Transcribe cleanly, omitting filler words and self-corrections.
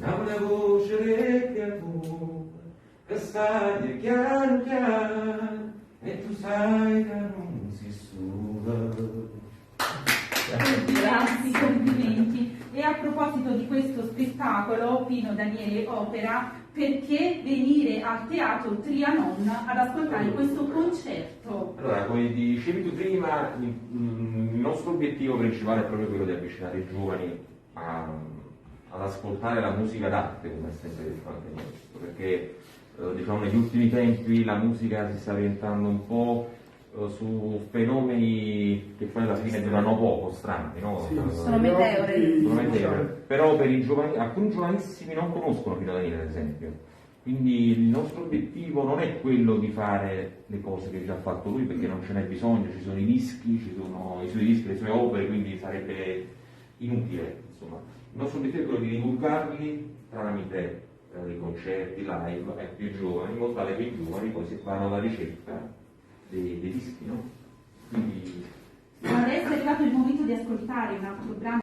ha una voce di creatura che sta di chiaro chiaro e tu sai che non si suda. Grazie, complimenti. E a proposito di questo spettacolo, Pino Daniele Opera, perché venire al Teatro Trianon ad ascoltare questo concerto? Allora, come dicevi tu prima, il nostro obiettivo principale è proprio quello di avvicinare i giovani ad ascoltare la musica d'arte, come è sempre detto anche questo, perché diciamo negli ultimi tempi la musica si sta orientando un po' su fenomeni che poi alla fine durano poco, strani, no? Sì, sono meteore. Sono meteore. Però per i giovani, alcuni giovanissimi non conoscono Pino Daniele, ad esempio. Quindi il nostro obiettivo non è quello di fare le cose che già ha fatto lui, perché non ce n'è bisogno, ci sono i dischi, ci sono i suoi dischi, le sue opere, quindi sarebbe inutile. Insomma. Il nostro obiettivo è quello di divulgarli tramite i concerti live ai più giovani, in modo tale che i giovani poi si vanno alla ricerca dei dischi, no? Quindi Adesso è arrivato il momento di ascoltare un altro brano